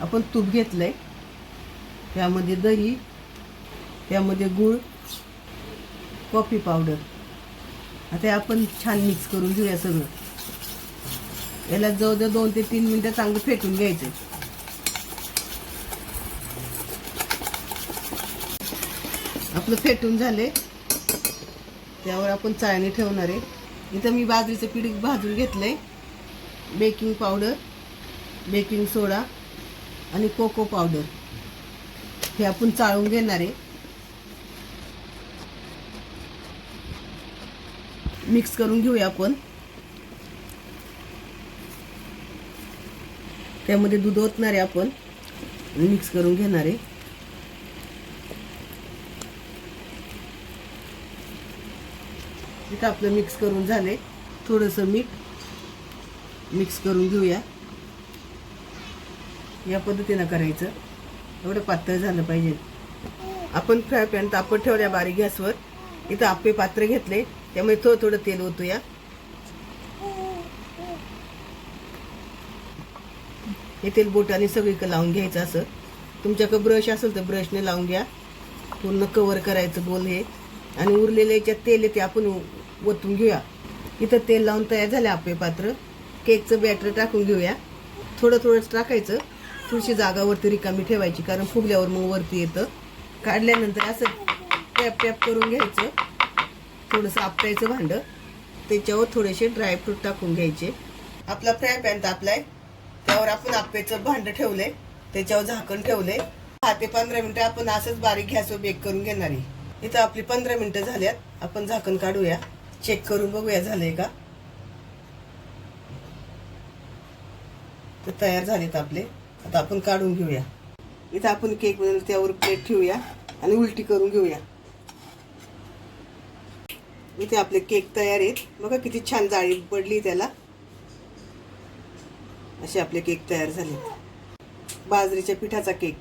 आपण तूप घेतलंय, त्यामध्ये दही, त्यामध्ये गूळ, कॉफी पावडर. आता आपण छान मिक्स करून घेऊया सगळं. याला जवळजवळ 2 ते 3 मिनिटं चांगलं फेटून घ्यायचं. आपलं फेटून झाले, त्यावर आपण चाळणी ठेवणार आहे. इथं मी बाजरीचं पीठ भाजून घेतलंय. बेकिंग पावडर, बेकिंग सोडा आणि कोको पावडर हे आपण चाळून घेणार आहे. मिक्स करून घेऊया आपण. त्यामध्ये दूध ओतणार आहे आपण आणि मिक्स करून घेणार आहे. इथं आपलं मिक्स करून झाले. थोडंसं मीठ मिक्स करून घेऊया. या पद्धतीनं करायचं. एवढं पातळ झालं पाहिजे. आपण फ्राय पॅन तापत ठेवल्या बारीक गॅसवर. इथं आप्पे पात्र घेतले, त्यामुळे थोडं थोडं तेल ओतूया. हे तेल बोटाने सगळीकडे लावून घ्यायचं. असं तुमच्याकडे ब्रश असेल तर ब्रशने लावून घ्या. पूर्ण कव्हर करायचं गोल हे. आणि उरलेले याच्यात तेल आहे ते आपण ओतून घेऊया. इथं तेल लावून तयार झाले आप्पे पात्र. केकचं बॅटर टाकून घेऊया. थोडं थोडंच टाकायचं. थोडीशी जागा वरती रिकामी ठेवायची, कारण फुगल्यावर मग वरती येतं. काढल्यानंतर असं टॅप टॅप करून घ्यायचं. थोडंसं आपटायचं भांडं. त्याच्यावर थोडेसे ड्रायफ्रूट टाकून घ्यायचे. आपला फ्राय पॅन तापलाय, त्यावर आपण आप्पेचं भांडं ठेवलंय. त्याच्यावर झाकण ठेवलंय. 10 ते 15 मिनिटं आपण असंच बारीक गॅसवर बेक करून घेणार आहे. इथं आपली 15 मिनिटं झाल्यात. आपण झाकण काढूया, चेक करून बघूया झालंय का. तर तयार झालेत आपले. आता आपण काढून घेऊया. इथं आपण केक बनवलं त्यावर प्लेट ठेवूया आणि उलटी करून घेऊया. इथे आपले केक तयार आहेत. बघा किती छान जाळी पडली त्याला. असे आपले केक तयार झाले. बाजरीच्या पिठाचा केक.